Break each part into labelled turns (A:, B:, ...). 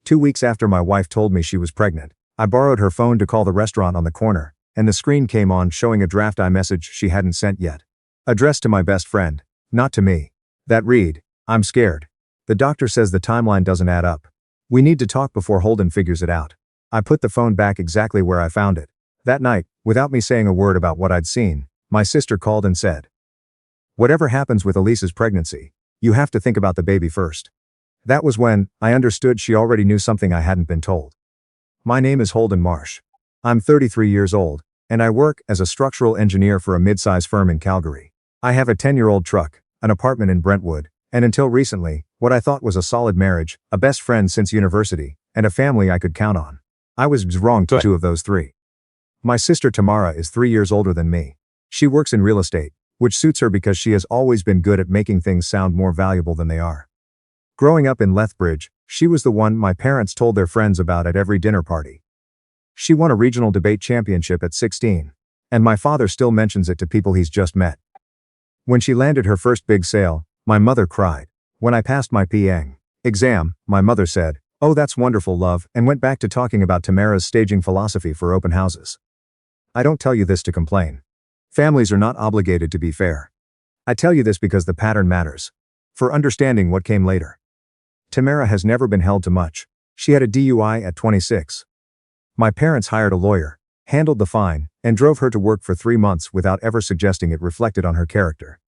A: 2 weeks after my wife told me she was pregnant, I borrowed her phone to call the restaurant on the corner, and the screen came on showing a draft iMessage she hadn't sent yet. Addressed to my best friend, not to me. That read, "I'm scared. The doctor says the timeline doesn't add up. We need to talk before Holden figures it out." I put the phone back exactly where I found it. That night, without me saying a word about what I'd seen, my sister called and said, "Whatever happens with Elise's pregnancy, you have to think about the baby first." That was when I understood she already knew something I hadn't been told. My name is Holden Marsh. I'm 33 years old, and I work as a structural engineer for a mid-size firm in Calgary. I have a 10-year-old truck, an apartment in Brentwood, and until recently, what I thought was a solid marriage, a best friend since university, and a family I could count on. I was wrong to 2 of those 3. My sister Tamara is 3 years older than me. She works in real estate, which suits her because she has always been good at making things sound more valuable than they are. Growing up in Lethbridge, she was the one my parents told their friends about at every dinner party. She won a regional debate championship at 16, and my father still mentions it to people he's just met. When she landed her first big sale, my mother cried. When I passed my PE exam, my mother said, "Oh, that's wonderful, love," and went back to talking about Tamara's staging philosophy for open houses. I don't tell you this to complain. Families are not obligated to be fair. I tell you this because the pattern matters. For understanding what came later. Tamara has never been held to much. She had a DUI at 26. My parents hired a lawyer, handled the fine, and drove her to work for 3 months without ever suggesting it reflected on her character.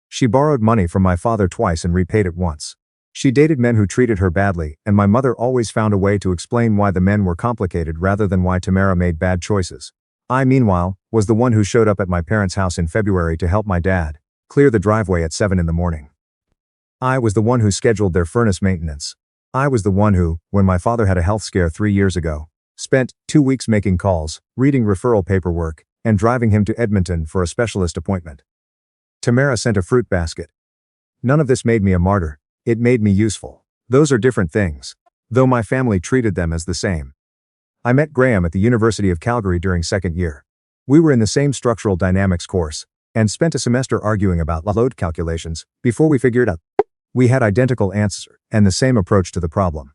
A: She borrowed money from my father twice and repaid it once. She dated men who treated her badly, and my mother always found a way to explain why the men were complicated rather than why Tamara made bad choices. I, meanwhile, was the one who showed up at my parents' house in February to help my dad clear the driveway at 7 in the morning. I was the one who scheduled their furnace maintenance. I was the one who, when my father had a health scare 3 years ago, spent 2 weeks making calls, reading referral paperwork, and driving him to Edmonton for a specialist appointment. Tamara sent a fruit basket. None of this made me a martyr. It made me useful. Those are different things, though my family treated them as the same. I met Graham at the University of Calgary during second year. We were in the same structural dynamics course, and spent a semester arguing about load calculations before we figured out we had identical answers and the same approach to the problem.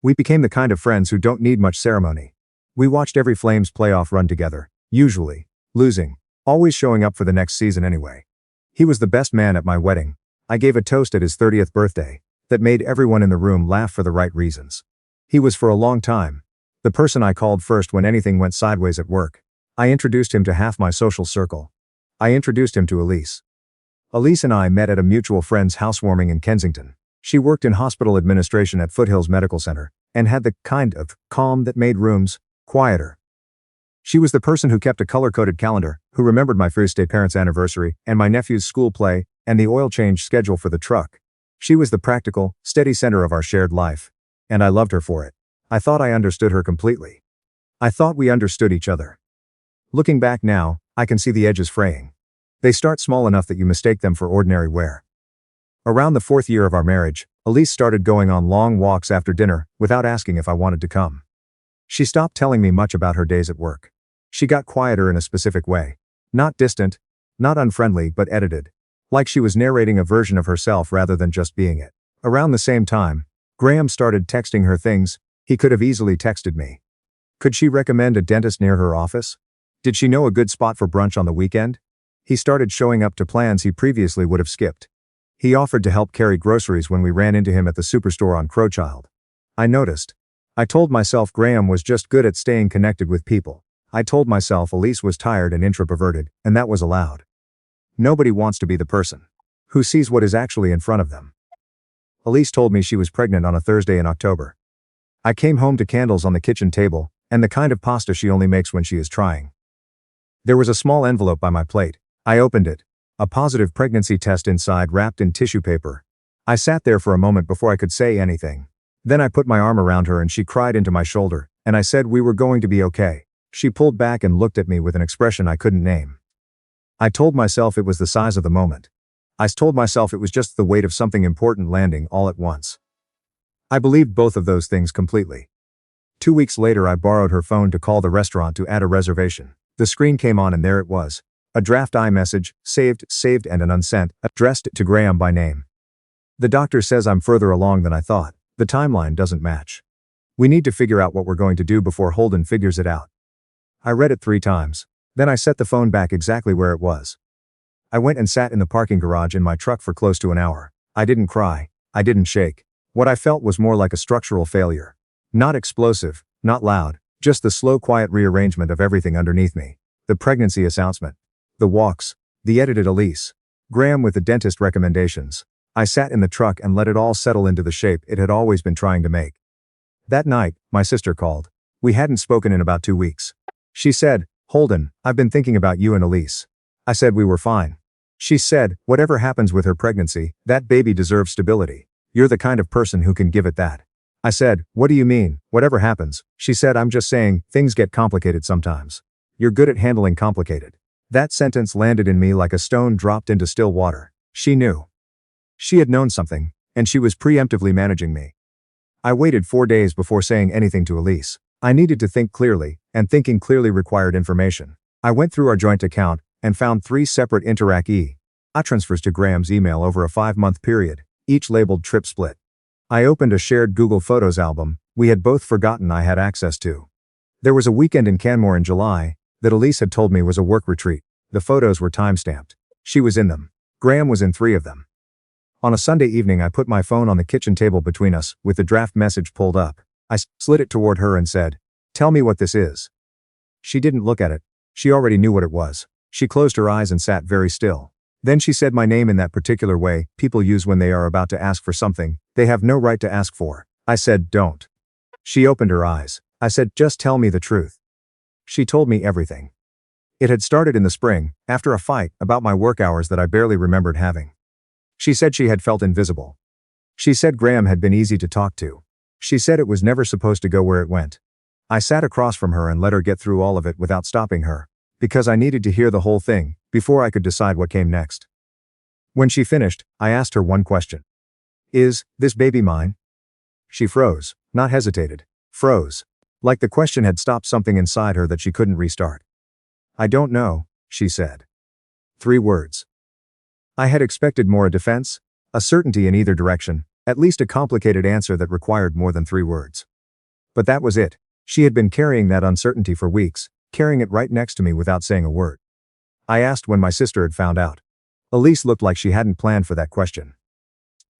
A: We became the kind of friends who don't need much ceremony. We watched every Flames playoff run together, usually losing, always showing up for the next season anyway. He was the best man at my wedding. I gave a toast at his 30th birthday that made everyone in the room laugh for the right reasons. He was for a long time the person I called first when anything went sideways at work. I introduced him to half my social circle. I introduced him to Elise. Elise and I met at a mutual friend's housewarming in Kensington. She worked in hospital administration at Foothills Medical Center, and had the kind of calm that made rooms quieter. She was the person who kept a color-coded calendar, who remembered my first day parents' anniversary, and my nephew's school play, and the oil change schedule for the truck. She was the practical, steady center of our shared life. And I loved her for it. I thought I understood her completely. I thought we understood each other. Looking back now, I can see the edges fraying. They start small enough that you mistake them for ordinary wear. Around the 4th year of our marriage, Elise started going on long walks after dinner, without asking if I wanted to come. She stopped telling me much about her days at work. She got quieter in a specific way. Not distant, not unfriendly, but edited. Like she was narrating a version of herself rather than just being it. Around the same time, Graham started texting her things he could have easily texted me. Could she recommend a dentist near her office? Did she know a good spot for brunch on the weekend? He started showing up to plans he previously would have skipped. He offered to help carry groceries when we ran into him at the superstore on Crowchild. I noticed. I told myself Graham was just good at staying connected with people. I told myself Elise was tired and introverted, and that was allowed. Nobody wants to be the person who sees what is actually in front of them. Elise told me she was pregnant on a Thursday in October. I came home to candles on the kitchen table, and the kind of pasta she only makes when she is trying. There was a small envelope by my plate. I opened it. A positive pregnancy test inside wrapped in tissue paper. I sat there for a moment before I could say anything. Then I put my arm around her and she cried into my shoulder, and I said we were going to be okay. She pulled back and looked at me with an expression I couldn't name. I told myself it was the size of the moment. I told myself it was just the weight of something important landing all at once. I believed both of those things completely. 2 weeks later I borrowed her phone to call the restaurant to add a reservation. The screen came on and there it was. A draft iMessage, saved and an unsent, addressed to Graham by name. The doctor says I'm further along than I thought. The timeline doesn't match. We need to figure out what we're going to do before Holden figures it out. I read it 3 times. Then I set the phone back exactly where it was. I went and sat in the parking garage in my truck for close to an hour. I didn't cry. I didn't shake. What I felt was more like a structural failure. Not explosive, not loud, just the slow quiet rearrangement of everything underneath me. The pregnancy announcement. The walks. The edited Elise. Graham with the dentist recommendations. I sat in the truck and let it all settle into the shape it had always been trying to make. That night, my sister called. We hadn't spoken in about 2 weeks. She said, "Holden, I've been thinking about you and Elise." I said we were fine. She said, "Whatever happens with her pregnancy, that baby deserves stability. You're the kind of person who can give it that." I said, "What do you mean, whatever happens?" She said, "I'm just saying, things get complicated sometimes. You're good at handling complicated." That sentence landed in me like a stone dropped into still water. She knew. She had known something, and she was preemptively managing me. I waited 4 days before saying anything to Elise. I needed to think clearly, and thinking clearly required information. I went through our joint account, and found 3 separate Interac transfers to Graham's email over a 5-month period, each labeled trip split. I opened a shared Google Photos album we had both forgotten I had access to. There was a weekend in Canmore in July that Elise had told me was a work retreat. The photos were time-stamped. She was in them. Graham was in 3 of them. On a Sunday evening I put my phone on the kitchen table between us, with the draft message pulled up. I slid it toward her and said, "Tell me what this is." She didn't look at it. She already knew what it was. She closed her eyes and sat very still. Then she said my name in that particular way people use when they are about to ask for something they have no right to ask for. I said, "Don't." She opened her eyes. I said, "Just tell me the truth." She told me everything. It had started in the spring, after a fight about my work hours that I barely remembered having. She said she had felt invisible. She said Graham had been easy to talk to. She said it was never supposed to go where it went. I sat across from her and let her get through all of it without stopping her, because I needed to hear the whole thing before I could decide what came next. When she finished, I asked her one question. "Is this baby mine?" She froze, not hesitated. Froze. Like the question had stopped something inside her that she couldn't restart. "I don't know," she said. 3 words. I had expected more: a defense, a certainty in either direction, at least a complicated answer that required more than 3 words. But that was it. She had been carrying that uncertainty for weeks, carrying it right next to me without saying a word. I asked when my sister had found out. Elise looked like she hadn't planned for that question.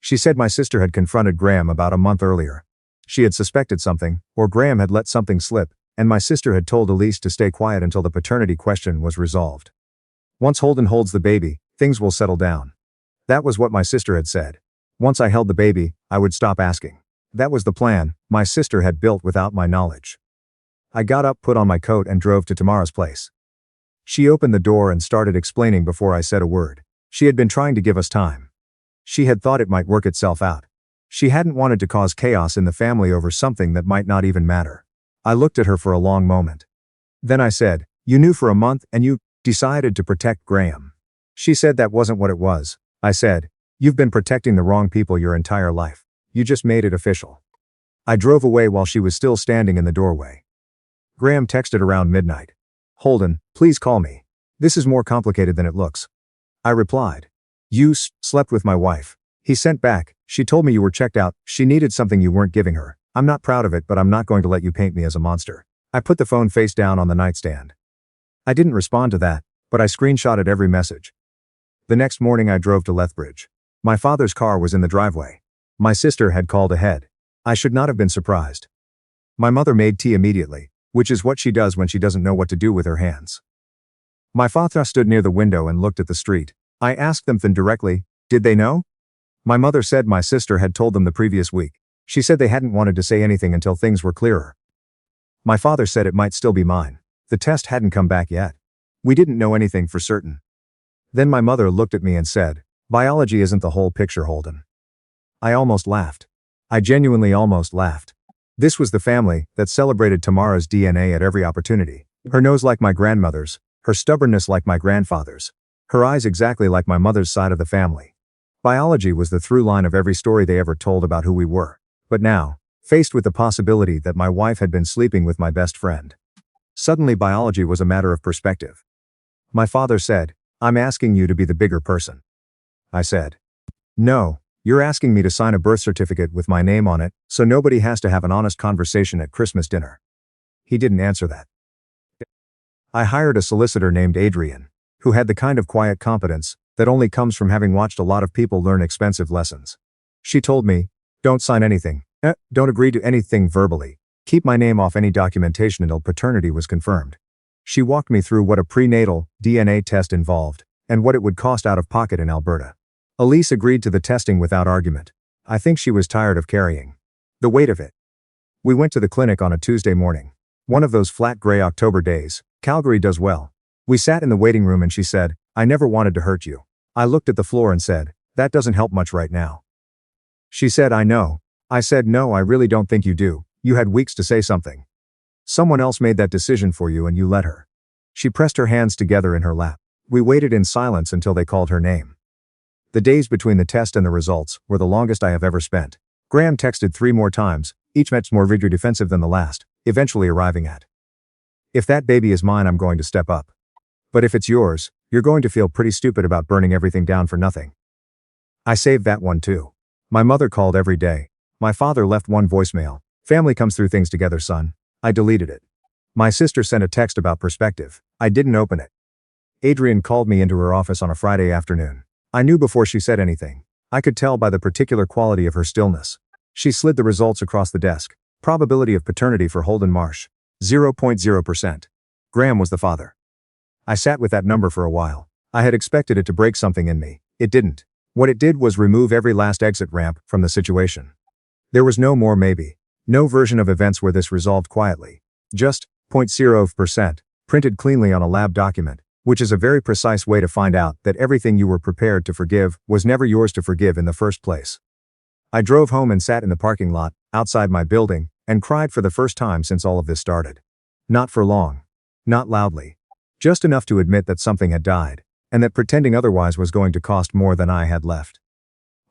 A: She said my sister had confronted Graham about a month earlier. She had suspected something, or Graham had let something slip, and my sister had told Elise to stay quiet until the paternity question was resolved. "Once Holden holds the baby, things will settle down." That was what my sister had said. Once I held the baby, I would stop asking. That was the plan my sister had built without my knowledge. I got up, put on my coat, and drove to Tamara's place. She opened the door and started explaining before I said a word. She had been trying to give us time. She had thought it might work itself out. She hadn't wanted to cause chaos in the family over something that might not even matter. I looked at her for a long moment. Then I said, "You knew for a month and you decided to protect Graham." She said that wasn't what it was. I said, "You've been protecting the wrong people your entire life. You just made it official." I drove away while she was still standing in the doorway. Graham texted around midnight. "Holden, please call me. This is more complicated than it looks." I replied. "You slept with my wife." He sent back, "She told me you were checked out. She needed something you weren't giving her. I'm not proud of it, but I'm not going to let you paint me as a monster." I put the phone face down on the nightstand. I didn't respond to that, but I screenshotted every message. The next morning I drove to Lethbridge. My father's car was in the driveway. My sister had called ahead. I should not have been surprised. My mother made tea immediately, which is what she does when she doesn't know what to do with her hands. My father stood near the window and looked at the street. I asked them then directly, did they know? My mother said my sister had told them the previous week. She said they hadn't wanted to say anything until things were clearer. My father said it might still be mine. The test hadn't come back yet. We didn't know anything for certain. Then my mother looked at me and said, "Biology isn't the whole picture, Holden." I almost laughed. I genuinely almost laughed. This was the family that celebrated Tamara's DNA at every opportunity. Her nose like my grandmother's, her stubbornness like my grandfather's, her eyes exactly like my mother's side of the family. Biology was the through line of every story they ever told about who we were. But now, faced with the possibility that my wife had been sleeping with my best friend, suddenly biology was a matter of perspective. My father said, "I'm asking you to be the bigger person." I said, "No, You're asking me to sign a birth certificate with my name on it, so nobody has to have an honest conversation at Christmas dinner. He didn't answer that. I hired a solicitor named Adrian, who had the kind of quiet competence that only comes from having watched a lot of people learn expensive lessons. She told me, don't sign anything, don't agree to anything verbally, keep my name off any documentation until paternity was confirmed. She walked me through what a prenatal DNA test involved, and what it would cost out of pocket in Alberta. Elise agreed to the testing without argument. I think she was tired of carrying the weight of it. We went to the clinic on a Tuesday morning. One of those flat gray October days. Calgary does well. We sat in the waiting room and she said, I never wanted to hurt you. I looked at the floor and said, that doesn't help much right now. She said, I know. I said, no, I really don't think you do. You had weeks to say something. Someone else made that decision for you and you let her. She pressed her hands together in her lap. We waited in silence until they called her name. The days between the test and the results were the longest I have ever spent. Graham texted 3 more times, each much more vigor defensive than the last, eventually arriving at, if that baby is mine, I'm going to step up. But if it's yours, you're going to feel pretty stupid about burning everything down for nothing. I saved that one too. My mother called every day. My father left one voicemail. Family comes through things together, son. I deleted it. My sister sent a text about perspective. I didn't open it. Adrian called me into her office on a Friday afternoon. I knew before she said anything. I could tell by the particular quality of her stillness. She slid the results across the desk. Probability of paternity for Holden Marsh. 0.0%. Graham was the father. I sat with that number for a while. I had expected it to break something in me. It didn't. What it did was remove every last exit ramp from the situation. There was no more maybe. No version of events where this resolved quietly. Just 0.0%, printed cleanly on a lab document, which is a very precise way to find out that everything you were prepared to forgive was never yours to forgive in the first place. I drove home and sat in the parking lot, outside my building, and cried for the first time since all of this started. Not for long. Not loudly. Just enough to admit that something had died, and that pretending otherwise was going to cost more than I had left.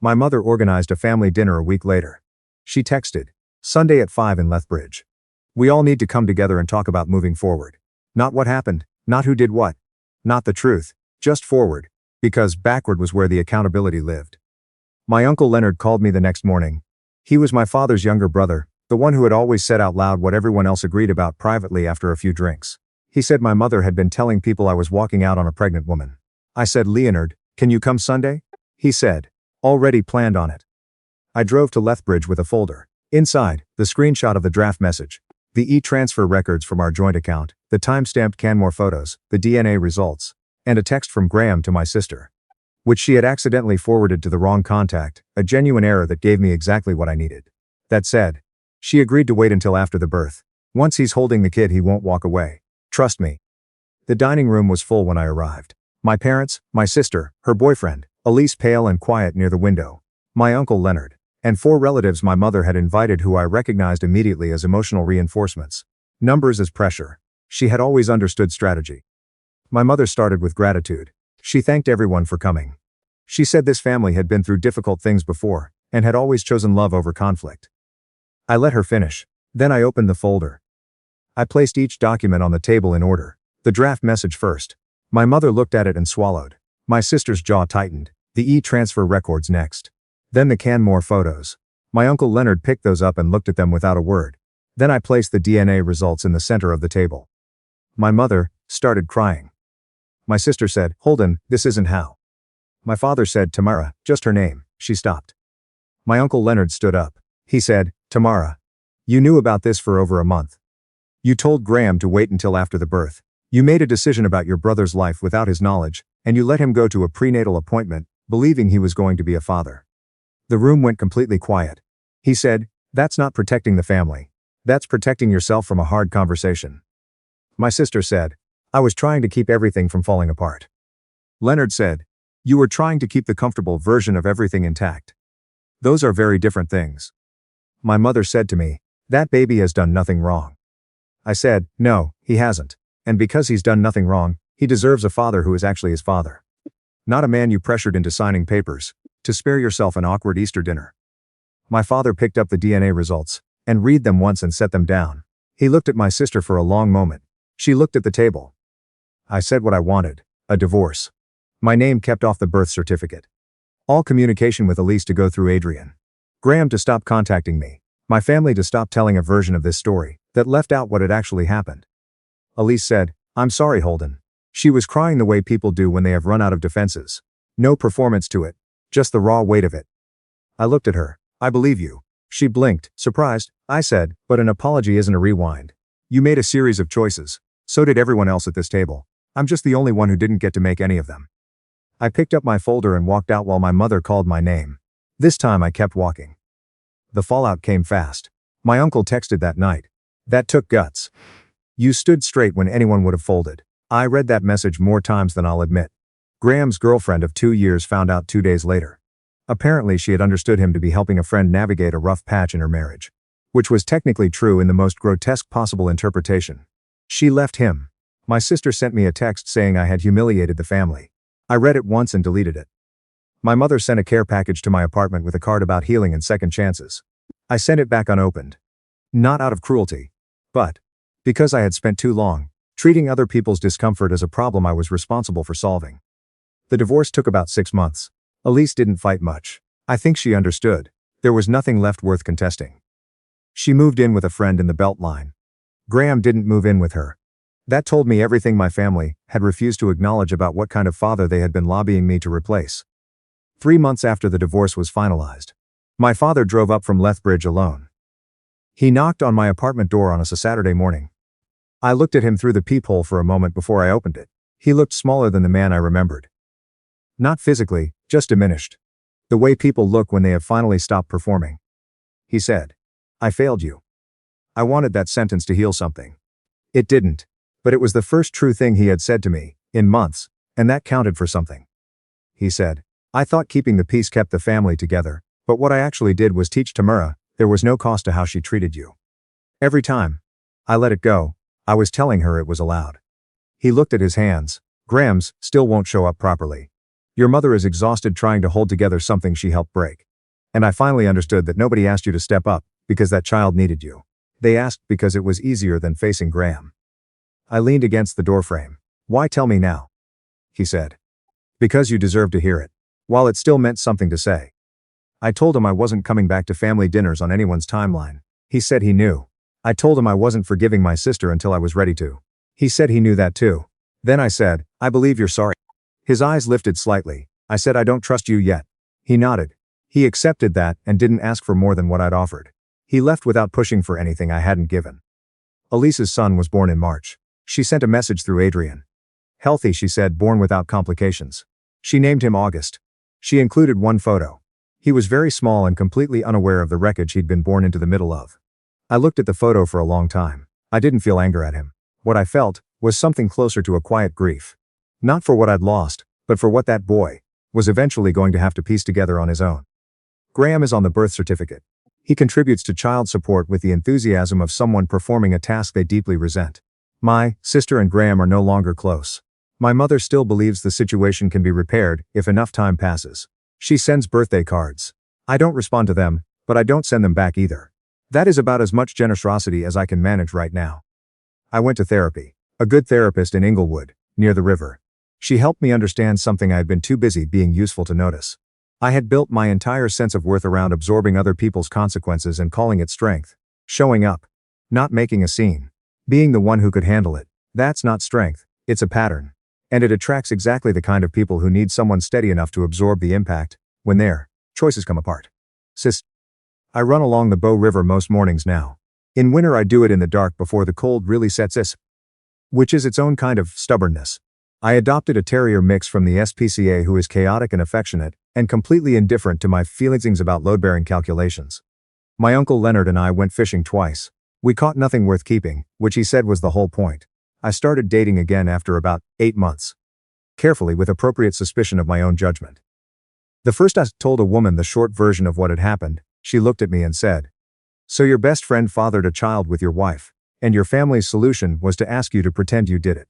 A: My mother organized a family dinner a week later. She texted, Sunday at 5 in Lethbridge. We all need to come together and talk about moving forward. Not what happened, not who did what. Not the truth, just forward, because backward was where the accountability lived. My uncle Leonard called me the next morning. He was my father's younger brother, the one who had always said out loud what everyone else agreed about privately after a few drinks. He said my mother had been telling people I was walking out on a pregnant woman. I said, Leonard, can you come Sunday? He said, already planned on it. I drove to Lethbridge with a folder. Inside, the screenshot of the draft message, the e-transfer records from our joint account, the time-stamped Canmore photos, the DNA results, and a text from Graham to my sister, which she had accidentally forwarded to the wrong contact, a genuine error that gave me exactly what I needed. That said, she agreed to wait until after the birth. Once he's holding the kid, he won't walk away. Trust me. The dining room was full when I arrived. My parents, my sister, her boyfriend, Elise pale and quiet near the window, my uncle Leonard, and 4 relatives my mother had invited who I recognized immediately as emotional reinforcements. Numbers as pressure. She had always understood strategy. My mother started with gratitude. She thanked everyone for coming. She said this family had been through difficult things before, and had always chosen love over conflict. I let her finish. Then I opened the folder. I placed each document on the table in order. The draft message first. My mother looked at it and swallowed. My sister's jaw tightened. The e-transfer records next. Then the Canmore photos. My uncle Leonard picked those up and looked at them without a word. Then I placed the DNA results in the center of the table. My mother started crying. My sister said, Holden, this isn't how. My father said, Tamara, just her name. She stopped. My uncle Leonard stood up. He said, Tamara, you knew about this for over a month. You told Graham to wait until after the birth. You made a decision about your brother's life without his knowledge, and you let him go to a prenatal appointment, believing he was going to be a father. The room went completely quiet. He said, that's not protecting the family. That's protecting yourself from a hard conversation. My sister said, I was trying to keep everything from falling apart. Leonard said, you were trying to keep the comfortable version of everything intact. Those are very different things. My mother said to me, that baby has done nothing wrong. I said, no, he hasn't. And because he's done nothing wrong, he deserves a father who is actually his father. Not a man you pressured into signing papers, to spare yourself an awkward Easter dinner. My father picked up the DNA results, and read them once and set them down. He looked at my sister for a long moment. She looked at the table. I said what I wanted, a divorce. My name kept off the birth certificate. All communication with Elise to go through Adrian. Graham to stop contacting me. My family to stop telling a version of this story that left out what had actually happened. Elise said, "I'm sorry, Holden." She was crying the way people do when they have run out of defenses. No performance to it. Just the raw weight of it. I looked at her. "I believe you." She blinked, surprised. I said, "But an apology isn't a rewind. You made a series of choices. So did everyone else at this table. I'm just the only one who didn't get to make any of them." I picked up my folder and walked out while my mother called my name. This time I kept walking. The fallout came fast. My uncle texted that night. "That took guts. You stood straight when anyone would have folded." I read that message more times than I'll admit. Graham's girlfriend of 2 years found out 2 days later. Apparently she had understood him to be helping a friend navigate a rough patch in her marriage. Which was technically true in the most grotesque possible interpretation. She left him. My sister sent me a text saying I had humiliated the family. I read it once and deleted it. My mother sent a care package to my apartment with a card about healing and second chances. I sent it back unopened. Not out of cruelty. But because I had spent too long treating other people's discomfort as a problem I was responsible for solving. The divorce took about 6 months. Elise didn't fight much. I think she understood. There was nothing left worth contesting. She moved in with a friend in the Beltline. Graham didn't move in with her. That told me everything my family had refused to acknowledge about what kind of father they had been lobbying me to replace. 3 months after the divorce was finalized, my father drove up from Lethbridge alone. He knocked on my apartment door on a Saturday morning. I looked at him through the peephole for a moment before I opened it. He looked smaller than the man I remembered. Not physically, just diminished. The way people look when they have finally stopped performing. He said, "I failed you." I wanted that sentence to heal something. It didn't. But it was the first true thing he had said to me, in months, and that counted for something. He said, "I thought keeping the peace kept the family together, but what I actually did was teach Tamara there was no cost to how she treated you. Every time I let it go, I was telling her it was allowed." He looked at his hands. "Graham's still won't show up properly. Your mother is exhausted trying to hold together something she helped break. And I finally understood that nobody asked you to step up because that child needed you. They asked because it was easier than facing Graham." I leaned against the doorframe. "Why tell me now?" He said. "Because you deserve to hear it." While it still meant something to say. I told him I wasn't coming back to family dinners on anyone's timeline. He said he knew. I told him I wasn't forgiving my sister until I was ready to. He said he knew that too. Then I said, "I believe you're sorry." His eyes lifted slightly. I said, "I don't trust you yet." He nodded. He accepted that and didn't ask for more than what I'd offered. He left without pushing for anything I hadn't given. Elise's son was born in March. She sent a message through Adrian. Healthy, she said, born without complications. She named him August. She included one photo. He was very small and completely unaware of the wreckage he'd been born into the middle of. I looked at the photo for a long time. I didn't feel anger at him. What I felt was something closer to a quiet grief. Not for what I'd lost, but for what that boy was eventually going to have to piece together on his own. Graham is on the birth certificate. He contributes to child support with the enthusiasm of someone performing a task they deeply resent. My sister and Graham are no longer close. My mother still believes the situation can be repaired if enough time passes. She sends birthday cards. I don't respond to them, but I don't send them back either. That is about as much generosity as I can manage right now. I went to therapy. A good therapist in Inglewood, near the river. She helped me understand something I had been too busy being useful to notice. I had built my entire sense of worth around absorbing other people's consequences and calling it strength. Showing up. Not making a scene. Being the one who could handle it. That's not strength, it's a pattern. And it attracts exactly the kind of people who need someone steady enough to absorb the impact when their choices come apart. I run along the Bow River most mornings now. In winter I do it in the dark before the cold really sets in, which is its own kind of stubbornness. I adopted a terrier mix from the SPCA who is chaotic and affectionate, and completely indifferent to my feelings about load-bearing calculations. My uncle Leonard and I went fishing twice. We caught nothing worth keeping, which he said was the whole point. I started dating again after about 8 months. Carefully with appropriate suspicion of my own judgment. The first I told a woman the short version of what had happened. She looked at me and said, "So your best friend fathered a child with your wife, and your family's solution was to ask you to pretend you did it."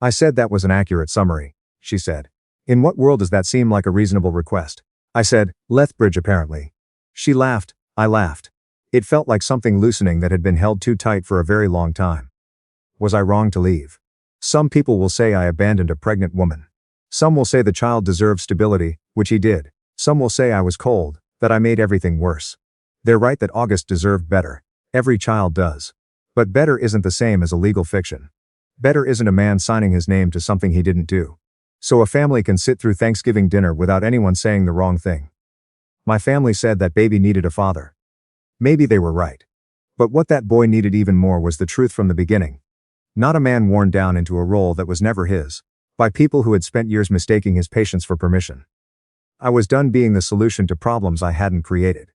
A: I said that was an accurate summary. She said, "In what world does that seem like a reasonable request?" I said, "Lethbridge apparently." She laughed. I laughed. It felt like something loosening that had been held too tight for a very long time. Was I wrong to leave? Some people will say I abandoned a pregnant woman. Some will say the child deserved stability, which he did. Some will say I was cold, that I made everything worse. They're right that August deserved better. Every child does. But better isn't the same as a legal fiction. Better isn't a man signing his name to something he didn't do. So a family can sit through Thanksgiving dinner without anyone saying the wrong thing. My family said that baby needed a father. Maybe they were right. But what that boy needed even more was the truth from the beginning. Not a man worn down into a role that was never his, by people who had spent years mistaking his patience for permission. I was done being the solution to problems I hadn't created.